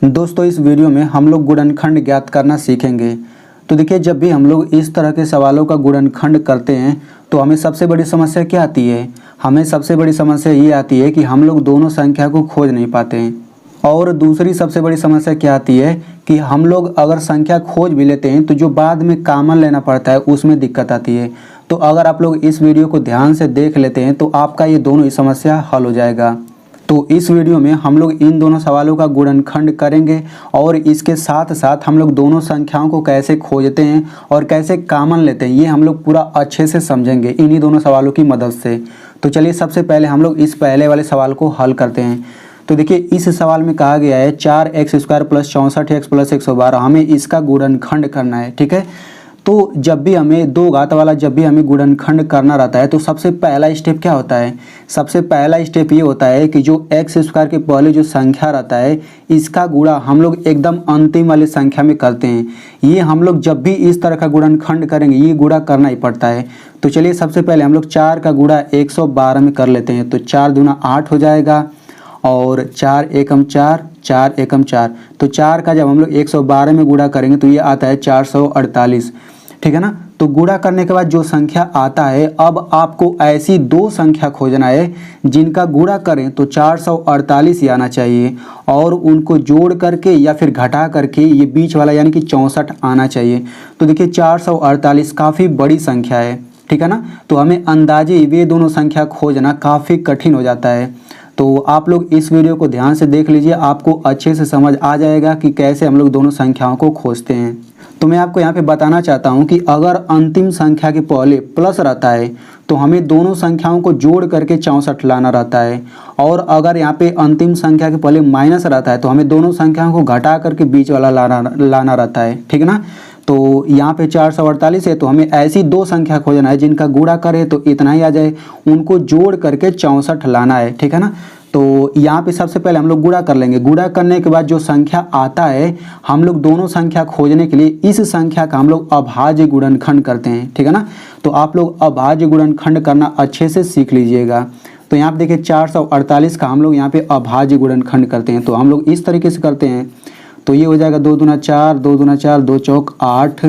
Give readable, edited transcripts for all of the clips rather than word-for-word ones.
दोस्तों इस वीडियो में हम लोग गुणनखंड ज्ञात करना सीखेंगे। तो देखिए, जब भी हम लोग इस तरह के सवालों का गुणनखंड करते हैं तो हमें सबसे बड़ी समस्या क्या आती है? हमें सबसे बड़ी समस्या ये आती है कि हम लोग दोनों संख्या को खोज नहीं पाते हैं। और दूसरी सबसे बड़ी समस्या क्या आती है कि हम लोग अगर संख्या खोज भी लेते हैं तो जो बाद में कॉमन लेना पड़ता है उसमें दिक्कत आती है। तो अगर आप लोग इस वीडियो को ध्यान से देख लेते हैं तो आपका ये दोनों ही समस्या हल हो जाएगा। तो इस वीडियो में हम लोग इन दोनों सवालों का गुणनखंड करेंगे और इसके साथ साथ हम लोग दोनों संख्याओं को कैसे खोजते हैं और कैसे कॉमन लेते हैं ये हम लोग पूरा अच्छे से समझेंगे इन्हीं दोनों सवालों की मदद से। तो चलिए सबसे पहले हम लोग इस पहले वाले सवाल को हल करते हैं। तो देखिए, इस सवाल में कहा गया है 4x² + 64x + 112, हमें इसका गुणनखंड करना है। ठीक है, तो जब भी हमें दो घात वाला जब भी हमें गुणनखंड करना रहता है तो सबसे पहला स्टेप क्या होता है? सबसे पहला स्टेप ये होता है कि जो x² के पहले जो संख्या रहता है इसका गुणा हम लोग एकदम अंतिम वाली संख्या में करते हैं। ये हम लोग जब भी इस तरह का गुणनखंड करेंगे ये गुणा करना ही पड़ता है। तो चलिए सबसे पहले हम लोग 4 का गुणा 112 में कर लेते हैं। तो 4 दूना 8 हो जाएगा और 4 एकम 4, 4 एकम 4। तो 4 का जब हम लोग 112 में गुणा करेंगे तो ये आता है 448। ठीक है ना। तो गुणा करने के बाद जो संख्या आता है, अब आपको ऐसी दो संख्या खोजना है जिनका गुणा करें तो 448 ही आना चाहिए और उनको जोड़ करके या फिर घटा करके ये बीच वाला यानी कि 64 आना चाहिए। तो देखिए 448 काफ़ी बड़ी संख्या है। ठीक है ना। तो हमें अंदाजे वे दोनों संख्या खोजना काफ़ी कठिन हो जाता है। तो आप लोग इस वीडियो को ध्यान से देख लीजिए, आपको अच्छे से समझ आ जाएगा कि कैसे हम लोग दोनों संख्याओं को खोजते हैं। तो मैं आपको यहाँ पे बताना चाहता हूँ कि अगर अंतिम संख्या के पहले प्लस रहता है तो हमें दोनों संख्याओं को जोड़ करके 64 लाना रहता है, और अगर यहाँ पे अंतिम संख्या के पहले माइनस रहता है तो हमें दोनों संख्याओं को घटा करके बीच वाला लाना रहता है। ठीक है ना। तो यहाँ पे 448 है तो हमें ऐसी दो संख्या खोजना है जिनका गुणा करें तो इतना ही आ जाए, उनको जोड़ करके 64 लाना है। ठीक है ना। तो यहाँ पे सबसे पहले हम लोग गुणा कर लेंगे। गुणा करने के बाद जो संख्या आता है हम लोग दोनों संख्या खोजने के लिए इस संख्या का हम लोग अभाज्य गुणनखंड करते हैं। ठीक है ना। तो आप लोग अभाज्य गुणनखंड करना अच्छे से सीख लीजिएगा। तो यहाँ पे देखिए 448 का हम लोग यहाँ पे अभाज्य गुणनखंड करते हैं। तो हम लोग इस तरीके से करते हैं। तो ये हो जाएगा 2 दूना 4, 2 दूना 4, 2 चौक 8,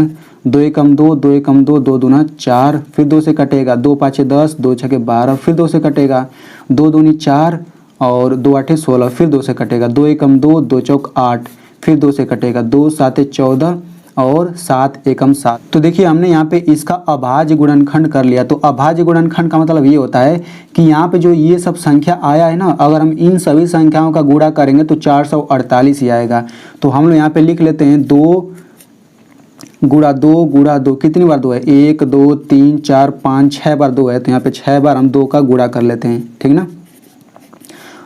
2 एकम 2, 2 एकम 2, 2 दूना 4, फिर 2 से कटेगा, 2 पाँचे 10, 2 छके 12, फिर 2 से कटेगा, 2 दूनी 4 और 2 आठे 16, फिर 2 से कटेगा, 2 एकम 2, 2 चौक 8, फिर 2 से कटेगा, 2 साते 14 और 7 एकम 7। तो देखिए हमने यहाँ पे इसका अभाज्य गुणनखंड कर लिया। तो अभाज्य गुणनखंड का मतलब ये होता है कि यहाँ पे जो ये सब संख्या आया है ना, अगर हम इन सभी संख्याओं का गुणा करेंगे तो 448 ही आएगा। तो हम लोग यहाँ पे लिख लेते हैं 2 गुणा 2 गुणा 2, कितनी बार 2 है? 1 2 3 4 5 6 बार 2 है। तो यहाँ पे 6 बार हम 2 का गुणा कर लेते हैं। ठीक ना।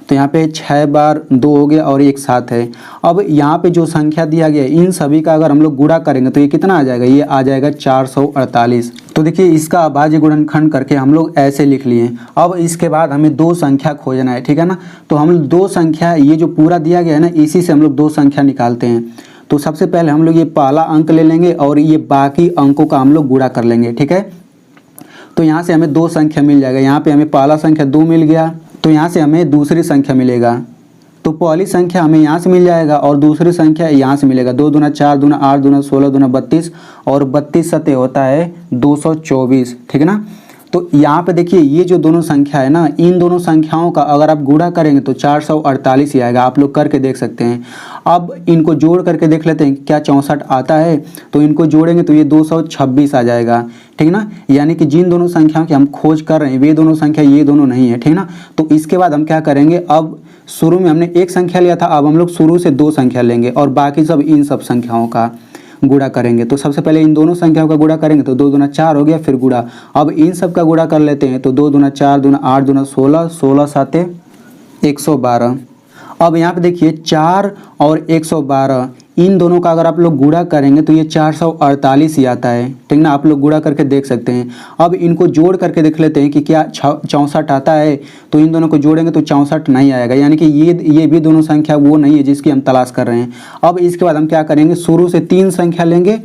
तो यहाँ पे 6 बार 2 हो गया और एक 7 है। अब यहाँ पे जो संख्या दिया गया है इन सभी का अगर हम लोग गुणा करेंगे तो ये कितना आ जाएगा? ये आ जाएगा 448। तो देखिए इसका अभाज्य गुणनखंड करके हम लोग ऐसे लिख लिए। अब इसके बाद हमें दो संख्या खोजना है। ठीक है ना। तो हम लोग दो संख्या, ये जो पूरा दिया गया है ना, इसी से हम लोग दो संख्या निकालते हैं। तो सबसे पहले हम लोग ये पहला अंक ले लेंगे और ये बाकी अंकों का हम लोग गुणा कर लेंगे। ठीक है। तो यहाँ से हमें दो संख्या मिल जाएगा। यहाँ पे हमें पहला संख्या 2 मिल गया, तो यहाँ से हमें दूसरी संख्या मिलेगा। तो पहली संख्या हमें यहाँ से मिल जाएगा और दूसरी संख्या यहाँ से मिलेगा। 2 दूना 4, दूना 8, दूना 16, दूना 32 और 32 सते होता है 224। ठीक है ना। तो यहाँ पे देखिए ये जो दोनों संख्या है ना, इन दोनों संख्याओं का अगर आप गुणा करेंगे तो 448 ही आएगा। आप लोग करके देख सकते हैं। अब इनको जोड़ करके देख लेते हैं क्या 64 आता है। तो इनको जोड़ेंगे तो ये 226 आ जाएगा। ठीक ना। यानी कि जिन दोनों संख्याओं की हम खोज कर रहे हैं वे दोनों संख्या ये दोनों नहीं है। ठीक ना। तो इसके बाद हम क्या करेंगे, अब शुरू में हमने एक संख्या लिया था, अब हम लोग शुरू से दो संख्या लेंगे और बाकी सब इन सब संख्याओं का गुणा करेंगे। तो सबसे पहले इन दोनों संख्याओं का गुणा करेंगे तो 2 दूना 4 हो गया, फिर गुणा। अब इन सब का गुणा कर लेते हैं। तो 2 दूना 4, दूना 8, दूना 16, 16 साते 112। अब यहाँ पे देखिए 4 और 112 इन दोनों का अगर आप लोग गुणा करेंगे तो ये 448 ही आता है। ठीक ना। आप लोग गुणा करके देख सकते हैं। अब इनको जोड़ करके देख लेते हैं कि क्या 64 आता है। तो इन दोनों को जोड़ेंगे तो 64 नहीं आएगा, यानी कि ये भी दोनों संख्या वो नहीं है जिसकी हम तलाश कर रहे हैं। अब इसके बाद हम क्या करेंगे, शुरू से 3 संख्या लेंगे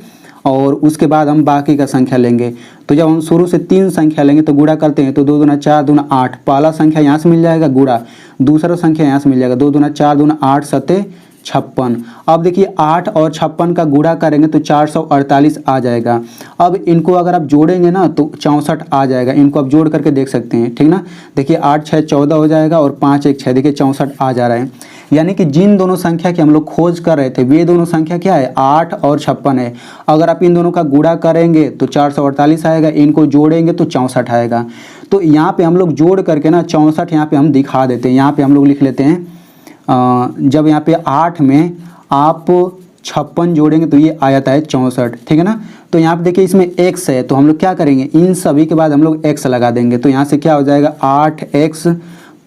और उसके बाद हम बाकी का संख्या लेंगे। तो जब हम शुरू से 3 संख्या लेंगे तो गुणा करते हैं। तो 2 दूना 4, दूना 8, पहला संख्या यहाँ से मिल जाएगा गुणा, दूसरा संख्या यहाँ से मिल जाएगा। 2 दूना 4, दूना 8 सते 56। अब देखिए 8 और 56 का गुणा करेंगे तो 448 आ जाएगा। अब इनको अगर आप जोड़ेंगे ना तो 64 आ जाएगा। इनको आप जोड़ करके देख सकते हैं, ठीक ना। देखिए 8 6 14 हो जाएगा और 5 1 6, देखिए 64 आ जा रहा है। यानी कि जिन दोनों संख्या की हम लोग खोज कर रहे थे वे दोनों संख्या क्या है, 8 और 56 है। अगर आप इन दोनों का गुणा करेंगे तो 448 आएगा, इनको जोड़ेंगे तो 64 आएगा। तो यहाँ पे हम लोग जोड़ करके ना 64 यहाँ पे हम दिखा देते हैं। यहाँ पे हम लोग लिख लेते हैं जब यहाँ पे 8 में आप 56 जोड़ेंगे तो ये आ जाता है 64, ठीक है ना। तो यहाँ पे देखिए इसमें x है तो हम लोग क्या करेंगे, इन सभी के बाद हम लोग x लगा देंगे। तो यहाँ से क्या हो जाएगा 8x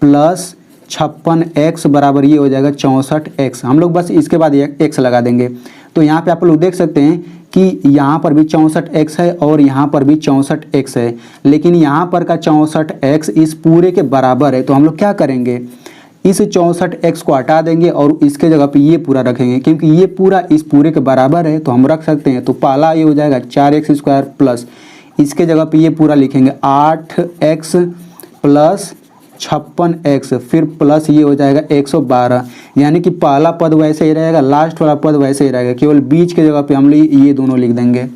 प्लस 56x बराबर ये हो जाएगा 64x। हम लोग बस इसके बाद x लगा देंगे। तो यहाँ पे आप लोग देख सकते हैं कि यहाँ पर भी 64x है और यहाँ पर भी 64x है, लेकिन यहाँ पर का 64x इस पूरे के बराबर है। तो हम लोग क्या करेंगे, इस 64x को हटा देंगे और इसके जगह पे ये पूरा रखेंगे, क्योंकि ये पूरा इस पूरे के बराबर है तो हम रख सकते हैं। तो पहला ये हो जाएगा 4x² प्लस इसके जगह पे ये पूरा लिखेंगे 8x प्लस 56x, फिर प्लस ये हो जाएगा 112। यानी कि पहला पद वैसे ही रहेगा, लास्ट वाला पद वैसे ही रहेगा, केवल बीच के जगह पे हम ये दोनों लिख देंगे।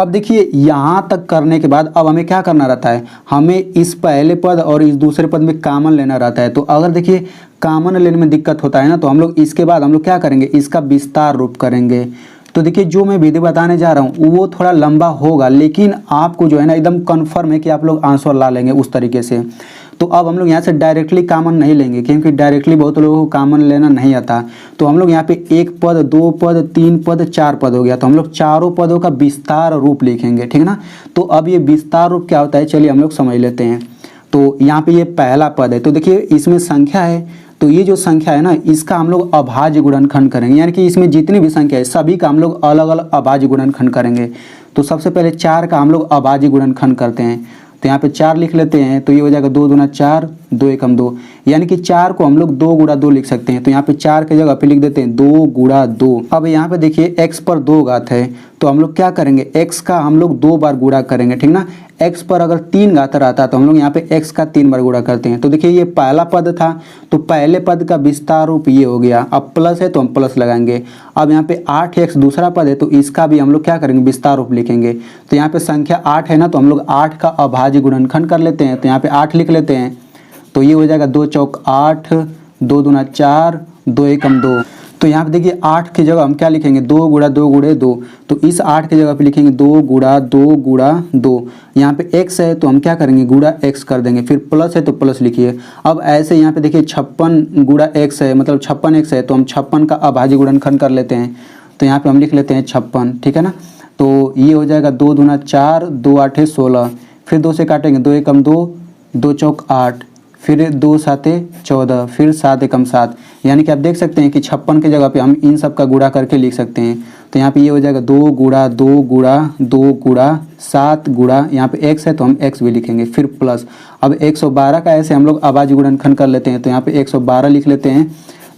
अब देखिए यहाँ तक करने के बाद अब हमें क्या करना रहता है, हमें इस पहले पद और इस दूसरे पद में कॉमन लेना रहता है। तो अगर देखिए कॉमन लेने में दिक्कत होता है ना, तो हम लोग इसके बाद हम लोग क्या करेंगे, इसका विस्तार रूप करेंगे। तो देखिए जो मैं विधि बताने जा रहा हूँ वो थोड़ा लंबा होगा, लेकिन आपको जो है ना एकदम कन्फर्म है कि आप लोग आंसर ला लेंगे उस तरीके से। तो अब हम लोग यहाँ से डायरेक्टली कॉमन नहीं लेंगे, क्योंकि डायरेक्टली बहुत लोगों को कॉमन लेना नहीं आता। तो हम लोग यहाँ पे 1 पद 2 पद 3 पद 4 पद हो गया, तो हम लोग चारों पदों का विस्तार रूप लिखेंगे, ठीक ना। तो अब ये विस्तार रूप क्या होता है चलिए हम लोग समझ लेते हैं। तो यहाँ पे ये पहला पद है, तो देखिए इसमें संख्या है, तो ये जो संख्या है ना इसका हम लोग अभाज्य गुणनखंड करेंगे। यानी कि इसमें जितनी भी संख्या है सभी का हम लोग अलग अलग अभाज्य गुणनखंड करेंगे। तो सबसे पहले 4 का हम लोग अभाज्य गुणनखंड करते हैं। तो यहाँ पे 4 लिख लेते हैं, तो ये हो जाएगा 2 दूना 4 2 एकम 2। यानी कि 4 को हम लोग 2 गुणा 2 लिख सकते हैं। तो यहाँ पे 4 की जगह पे लिख देते हैं 2 गुणा 2। अब यहाँ पे देखिए x पर 2 घात है, तो हम लोग क्या करेंगे, x का हम लोग 2 बार गुणा करेंगे, ठीक ना। x पर अगर 3 घात रहता तो हम लोग यहाँ पे x का 3 बार गुणा करते हैं। तो देखिए ये पहला पद था, तो पहले पद का विस्तार रूप ये हो गया। अब प्लस है तो हम प्लस लगाएंगे। अब यहाँ पे 8x दूसरा पद है, तो इसका भी हम लोग क्या करेंगे, विस्तार रूप लिखेंगे। तो यहाँ पे संख्या 8 है ना, तो हम लोग 8 का अभाज्य गुणनखंड कर लेते हैं। तो यहाँ पे 8 लिख लेते हैं, तो ये हो जाएगा 2 चौक 8 2 दूना 4 2 एकम 2। तो यहाँ पे देखिए 8 की जगह हम क्या लिखेंगे, 2 गुणा 2 गुणे 2। तो इस 8 की जगह पे लिखेंगे 2 गुणा 2 गुणा 2। यहाँ पे x है तो हम क्या करेंगे, गुणा x कर देंगे, फिर प्लस है तो प्लस लिखिए। अब ऐसे यहाँ पे देखिए 56 गुणा x है, मतलब 56x है, तो हम 56 का अभाज्य गुणनखंड कर लेते हैं। तो यहाँ पे हम लिख लेते हैं 56, ठीक है ना। तो ये हो जाएगा 2 दूना 4 2 8 16, फिर 2 से काटेंगे 2 एकम 2 2 चौक 8, फिर 2 साते 14, फिर 7 एकम 7। यानी कि आप देख सकते हैं कि 56 की जगह पे हम इन सब का गुणा करके लिख सकते हैं। तो यहाँ पे ये हो जाएगा 2 गुणा 2 गुणा 2 गुणा 7 गुणा, यहाँ पे x है तो हम x भी लिखेंगे, फिर प्लस। अब 112 का ऐसे हम लोग अभाज्य गुणनखंड कर लेते हैं। तो यहाँ पे 112 लिख लेते हैं।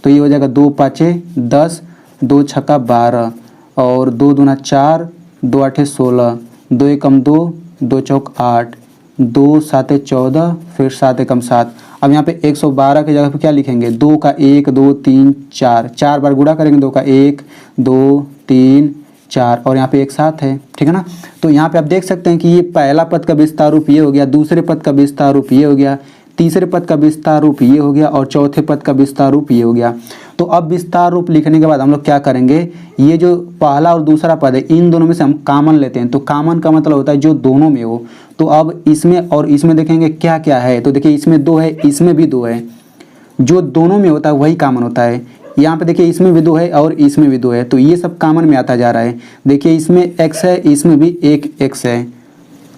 तो ये हो जाएगा 2 5 10 2 छक्का 12 और 2 दूना 4 2 8 16 2 एकम 2 2 चौक 8 2 7 14, फिर 7 एकम 7। अब यहाँ पे 112 की जगह पे क्या लिखेंगे, 2 का 1 2 3 4, 4 बार गुणा करेंगे, 2 का 1 2 3 4 और यहाँ पे एक साथ है, ठीक है ना। तो यहाँ पे आप देख सकते हैं कि ये पहला पद का विस्तार रूप ये हो गया, दूसरे पद का विस्तार रूप ये हो गया, तीसरे पद का विस्तार रूप ये हो गया और चौथे पद का विस्तार रूप ये हो गया। तो अब विस्तार रूप लिखने के बाद हम लोग क्या करेंगे, ये जो पहला और दूसरा पद है इन दोनों में से हम कॉमन लेते हैं। तो कॉमन का मतलब होता है जो दोनों में हो। तो अब इसमें और इसमें देखेंगे क्या क्या है। तो देखिए इसमें 2 है, इसमें भी 2 है, जो दोनों में होता है वही कॉमन होता है। यहाँ पे देखिए इसमें भी 2 है और इसमें भी 2 है, तो ये सब कॉमन में आता जा रहा है। देखिए इसमें x है, इसमें भी एक x है।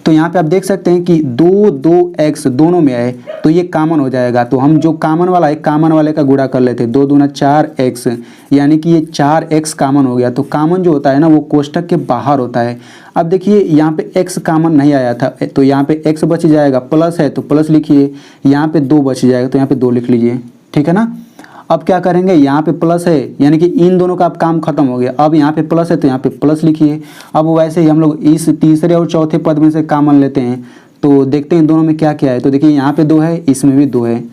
तो यहाँ पे आप देख सकते हैं कि 2 2x दोनों में है, तो ये कॉमन हो जाएगा। तो हम जो कॉमन वाला है कॉमन वाले का गुणा कर लेते हैं, 2 दूना 4x, यानी कि ये 4x कॉमन हो गया। तो कॉमन जो होता है ना वो कोष्टक के बाहर होता है। अब देखिए यहाँ पे x कॉमन नहीं आया था, तो यहाँ पे x बच जाएगा, प्लस है तो प्लस लिखिए, यहाँ पे 2 बच जाएगा तो यहाँ पे 2 लिख लीजिए, ठीक है ना। अब क्या करेंगे, यहाँ पे प्लस है यानी कि इन दोनों का अब काम खत्म हो गया। अब यहाँ पे प्लस है तो यहाँ पे प्लस लिखिए। अब वैसे ही हम लोग इस तीसरे और चौथे पद में से कॉमन लेते हैं, तो देखते हैं दोनों में क्या क्या है। तो देखिए यहाँ पे 2 है, इसमें भी 2 है,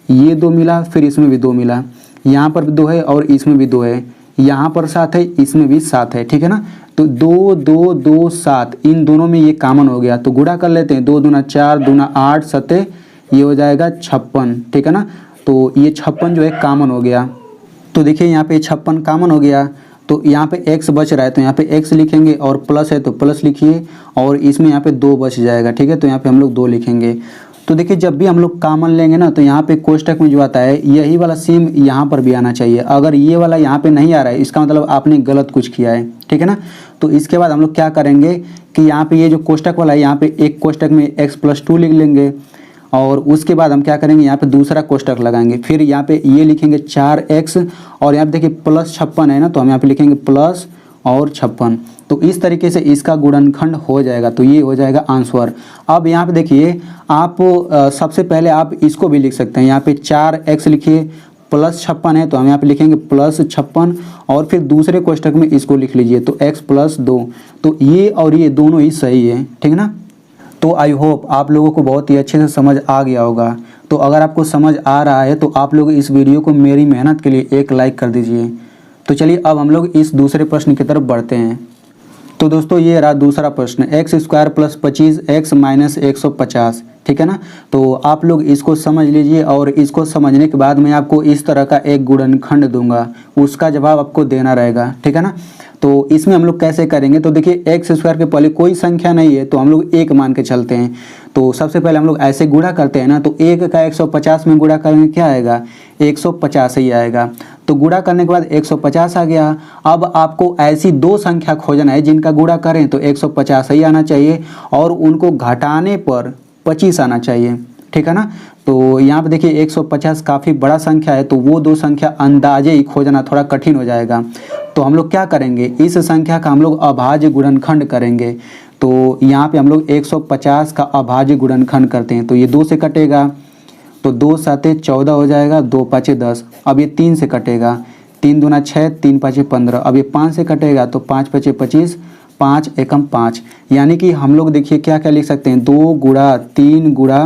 ये 2 मिला, फिर इसमें भी 2 मिला, यहाँ पर भी 2 है और इसमें भी 2 है, यहाँ पर 7 है, इसमें भी 7 है, ठीक है ना। तो 2 2 2 7 इन दोनों में ये कॉमन हो गया, तो गुणा कर लेते हैं। 2 दूना 4, दूना 8, 7 ये हो जाएगा 56, ठीक है ना। तो ये 56 जो है कॉमन हो गया। तो देखिए यहाँ पे 56 कॉमन हो गया, तो यहाँ पे x बच रहा है, तो यहाँ पे x लिखेंगे और प्लस है तो प्लस लिखिए, और इसमें यहाँ पे 2 बच जाएगा, ठीक है। तो यहाँ पे हम लोग 2 लिखेंगे। तो देखिए जब भी हम लोग कॉमन लेंगे ना, तो यहाँ पे कोष्टक में जो आता है यही वाला सेम यहाँ पर भी आना चाहिए। अगर ये वाला यहाँ पे नहीं आ रहा है, इसका मतलब आपने गलत कुछ किया है, ठीक है ना। तो इसके बाद हम लोग क्या करेंगे कि यहाँ पे ये जो कोष्टक वाला है, यहाँ पे एक कोष्टक में x+2 लिख लेंगे, और उसके बाद हम क्या करेंगे, यहाँ पे दूसरा कोष्टक लगाएंगे। फिर यहाँ पे ये लिखेंगे 4x, और यहाँ पे देखिए प्लस 56 है ना, तो हम यहाँ पे लिखेंगे प्लस और 56। तो इस तरीके से इसका गुणनखंड हो जाएगा। तो ये हो जाएगा आंसर। अब यहाँ पे देखिए आप सबसे पहले आप इसको भी लिख सकते हैं। यहाँ पे 4x लिखिए, प्लस 56 है तो हम यहाँ पे लिखेंगे प्लस 56, और फिर दूसरे कोष्टक में इसको लिख लीजिए, तो x+2। तो ये और ये दोनों ही सही है, ठीक है ना। तो आई होप आप लोगों को बहुत ही अच्छे से समझ आ गया होगा। तो अगर आपको समझ आ रहा है तो आप लोग इस वीडियो को मेरी मेहनत के लिए एक लाइक कर दीजिए। तो चलिए अब हम लोग इस दूसरे प्रश्न की तरफ बढ़ते हैं। तो दोस्तों ये रहा दूसरा प्रश्न, x² + 25 x - 150, ठीक है ना। तो आप लोग इसको समझ लीजिए, और इसको समझने के बाद मैं आपको इस तरह का एक गुणनखंड दूंगा, उसका जवाब आपको देना रहेगा, ठीक है ना। तो इसमें हम लोग कैसे करेंगे, तो देखिए x² के पहले कोई संख्या नहीं है तो हम लोग 1 मान के चलते हैं। तो सबसे पहले हम लोग ऐसे गुणा करते हैं ना, तो 1 का 150 में गुणा करेंगे क्या आएगा, 150 ही आएगा। तो गुणा करने के बाद 150 आ गया। अब आपको ऐसी 2 संख्या खोजना है जिनका गुणा करें तो 150 ही आना चाहिए, और उनको घटाने पर 25 आना चाहिए, ठीक है ना। तो यहाँ पे देखिए 150 काफ़ी बड़ा संख्या है, तो वो 2 संख्या अंदाजे ही खोजना थोड़ा कठिन हो जाएगा। तो हम लोग क्या करेंगे, इस संख्या का हम लोग अभाज्य गुणनखंड करेंगे। तो यहाँ पे हम लोग 150 का अभाज्य गुणनखंड करते हैं। तो ये 2 से कटेगा, तो 2 7 14 हो जाएगा, 2 5 10। अब ये 3 से कटेगा, 3 दूना 6, 3 5 15। अब ये 5 से कटेगा, तो 5 5 25, 5 एकम 5। यानी कि हम लोग देखिए क्या क्या लिख सकते हैं, 2 गुणा 3 गुणा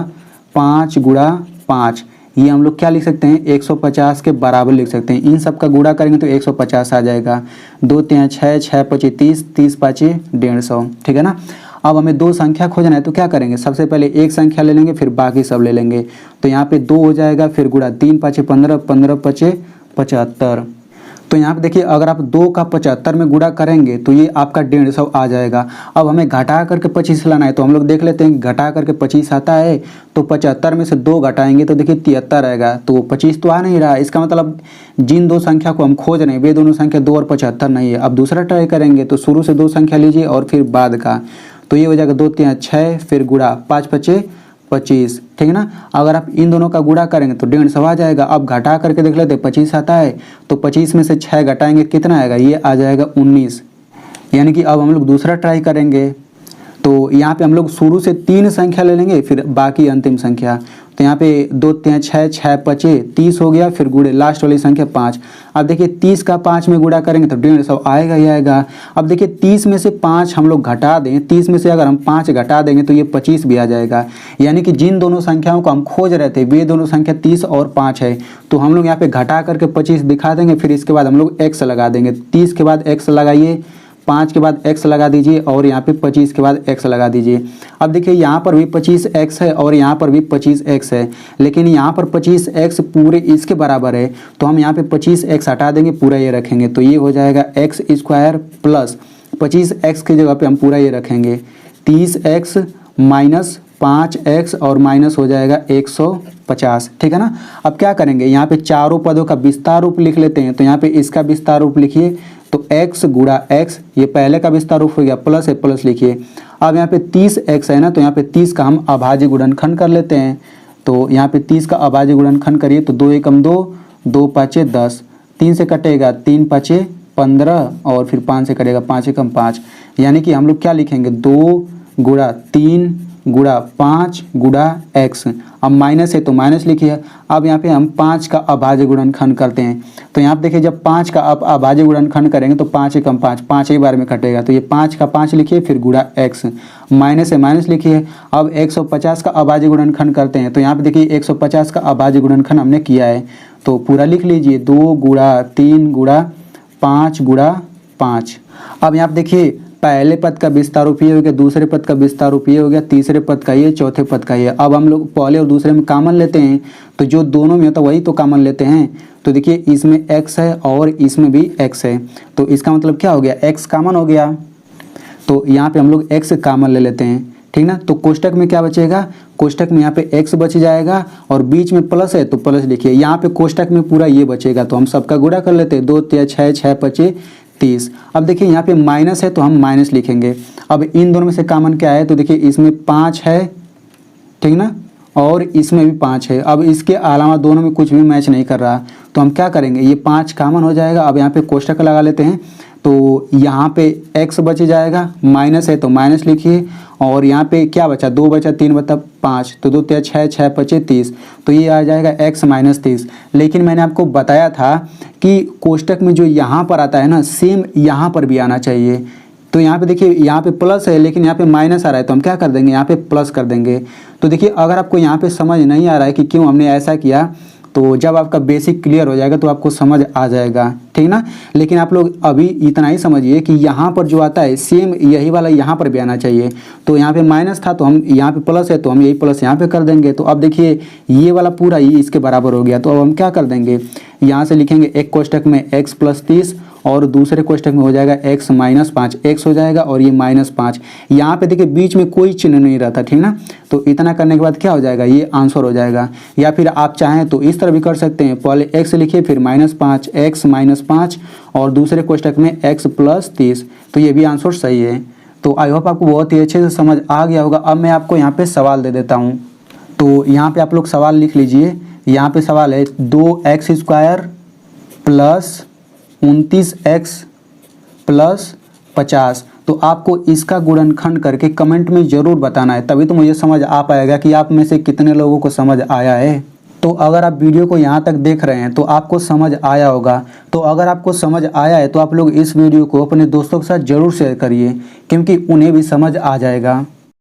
5 गुणा 5, ये हम लोग क्या लिख सकते हैं, 150 के बराबर लिख सकते हैं। इन सब का गुणा करेंगे तो 150 आ जाएगा। 2 3 6, 6 5 30, 30 5 150, ठीक है ना। अब हमें 2 संख्या खोजना है, तो क्या करेंगे, सबसे पहले एक संख्या ले लेंगे, फिर बाकी सब ले लेंगे। तो यहाँ पे 2 हो जाएगा, फिर गुणा 3 5 15, 15 5 75। तो यहाँ पे देखिए अगर आप 2 का 75 में गुणा करेंगे तो ये आपका 150 आ जाएगा। अब हमें घटा करके 25 लाना है, तो हम लोग देख लेते हैं घटा करके 25 आता है, तो 75 में से 2 घटाएंगे तो देखिए 73 आएगा। तो 25 तो आ नहीं रहा, इसका मतलब जिन 2 संख्या को हम खोज रहे हैं वे दोनों संख्या 2 और 75 नहीं है। अब दूसरा ट्राई करेंगे, तो शुरू से 2 संख्या लीजिए और फिर बाद का, तो ये हो जाएगा 2 3 6, फिर गुणा 5 5 25, ठीक है ना। अगर आप इन दोनों का गुणा करेंगे तो 150 आ जाएगा। अब घटा करके देख लेते हैं, 25 आता है, तो 25 में से 6 घटाएंगे कितना आएगा, ये आ जाएगा 19। यानी कि अब हम लोग दूसरा ट्राई करेंगे। तो यहाँ पे हम लोग शुरू से 3 संख्या ले लेंगे, फिर बाकी अंतिम संख्या। तो यहाँ पे 2 3 6, 6 5 30 हो गया, फिर गुणे लास्ट वाली संख्या 5। अब देखिए 30 का 5 में गुणा करेंगे तो 150 आएगा ही आएगा। अब देखिए 30 में से 5 हम लोग घटा दें, 30 में से अगर हम 5 घटा देंगे तो ये 25 भी आ जाएगा। यानी कि जिन दोनों संख्याओं को हम खोज रहे थे वे दोनों संख्या 30 और 5 है। तो हम लोग यहाँ पे घटा करके 25 दिखा देंगे, फिर इसके बाद हम लोग x लगा देंगे। 30 के बाद x लगाइए, 5 के बाद x लगा दीजिए, और यहाँ पे 25 के बाद x लगा दीजिए। अब देखिए यहाँ पर भी 25x है और यहाँ पर भी 25x है, लेकिन यहाँ पर 25x पूरे इसके बराबर है, तो हम यहाँ पे 25x हटा देंगे, पूरा ये रखेंगे। तो ये हो जाएगा x² प्लस 25x की जगह पे हम पूरा ये रखेंगे 30x माइनस 5x और माइनस हो जाएगा 150, ठीक है ना। अब क्या करेंगे, यहाँ पे चारों पदों का विस्तार रूप लिख लेते हैं। तो यहाँ पे इसका विस्तार रूप लिखिए, तो x गुणा x, ये पहले का विस्तार रूप हो गया, प्लस है प्लस लिखिए। अब यहाँ पे 30x है ना, तो यहाँ पे 30 का हम अभाज्य गुणनखंड कर लेते हैं। तो यहाँ पे 30 का अभाज्य गुणनखंड करिए, तो 2 एकम 2, 2 5 10, 3 से कटेगा 3 5 15, और फिर 5 से कटेगा 5 एकम 5। यानी कि हम लोग क्या लिखेंगे, 2 गुणा 3 गुणा 5 गुणा x। अब माइनस है तो माइनस लिखिए। अब यहाँ पे हम 5 का अभाज्य गुणनखंड करते हैं। तो यहाँ पे देखिए जब 5 का आप अभाज्य गुणनखंड करेंगे तो 5 एकम 5, 5 एक बार में कटेगा, तो ये 5 का 5 लिखिए, फिर गुणा x, माइनस है माइनस लिखिए। अब 150 का अभाज्य गुणनखंड करते हैं। तो यहाँ पे देखिए 150 का अभाज्य गुणनखंड हमने किया है, तो पूरा लिख लीजिए 2 गुणा 3 गुणा 5 गुणा 5। अब यहाँ पे देखिए पहले पद का विस्तार रूप ये हो गया, दूसरे पद का विस्तार रूप ये हो गया, तीसरे पद का ये, चौथे पद का ये। अब हम लोग पहले और दूसरे में कॉमन लेते हैं, तो जो दोनों में होता है वही तो कॉमन लेते हैं। तो देखिए इसमें x है और इसमें भी x है, तो इसका मतलब क्या हो गया, x कॉमन हो गया। तो यहाँ पे हम लोग x कॉमन ले लेते हैं, ठीक ना। तो कोष्टक में क्या बचेगा, कोष्टक में यहाँ पे x बच जाएगा और बीच में प्लस है तो प्लस लिखिए। यहाँ पे कोष्टक में पूरा ये बचेगा, तो हम सबका गुणा कर लेते हैं। 2 3 6 6 5 30। अब देखिए यहाँ पे माइनस है तो हम माइनस लिखेंगे। अब इन दोनों में से कॉमन क्या है, तो देखिए इसमें 5 है, ठीक ना, और इसमें भी 5 है। अब इसके अलावा दोनों में कुछ भी मैच नहीं कर रहा, तो हम क्या करेंगे, ये 5 कॉमन हो जाएगा। अब यहाँ पे कोष्टक लगा लेते हैं, तो यहाँ पे x बच जाएगा, माइनस है तो माइनस लिखिए, और यहाँ पे क्या बचा, 2 बचा, 3 बचा 5, तो 2 3 6 6 5 30, तो ये आ जाएगा x माइनस 30। लेकिन मैंने आपको बताया था कि कोष्टक में जो यहाँ पर आता है ना, सेम यहाँ पर भी आना चाहिए। तो यहाँ पे देखिए यहाँ पे प्लस है लेकिन यहाँ पे माइनस आ रहा है, तो हम क्या कर देंगे, यहाँ पे प्लस कर देंगे। तो देखिए अगर आपको यहाँ पे समझ नहीं आ रहा है कि क्यों हमने ऐसा किया, तो जब आपका बेसिक क्लियर हो जाएगा तो आपको समझ आ जाएगा, ठीक ना। लेकिन आप लोग अभी इतना ही समझिए कि यहाँ पर जो आता है सेम यही वाला यहाँ पर भी आना चाहिए। तो यहाँ पे माइनस था तो हम यहाँ पे प्लस है तो हम यही प्लस यहाँ पे कर देंगे। तो अब देखिए ये वाला पूरा ये इसके बराबर हो गया। तो अब हम क्या कर देंगे, यहाँ से लिखेंगे एक कोष्टक में x प्लस 30 और दूसरे कोष्टक में हो जाएगा x माइनस 5, x हो जाएगा और ये माइनस 5। यहाँ पे देखिए बीच में कोई चिन्ह नहीं रहता, ठीक ना। तो इतना करने के बाद क्या हो जाएगा, ये आंसर हो जाएगा। या फिर आप चाहें तो इस तरह भी कर सकते हैं, पहले x लिखिए फिर माइनस 5, x माइनस 5 और दूसरे कोष्टक में x प्लस 30, तो ये भी आंसर सही है। तो आई होप आपको बहुत ही अच्छे से समझ आ गया होगा। अब मैं आपको यहाँ पे सवाल दे देता हूँ, तो यहाँ पे आप लोग सवाल लिख लीजिए। यहाँ पे सवाल है 2x square plus 29x plus 50। तो आपको इसका गुणनखंड करके कमेंट में ज़रूर बताना है, तभी तो मुझे समझ आ पाएगा कि आप में से कितने लोगों को समझ आया है। तो अगर आप वीडियो को यहाँ तक देख रहे हैं तो आपको समझ आया होगा। तो अगर आपको समझ आया है तो आप लोग इस वीडियो को अपने दोस्तों के साथ ज़रूर शेयर करिए, क्योंकि उन्हें भी समझ आ जाएगा।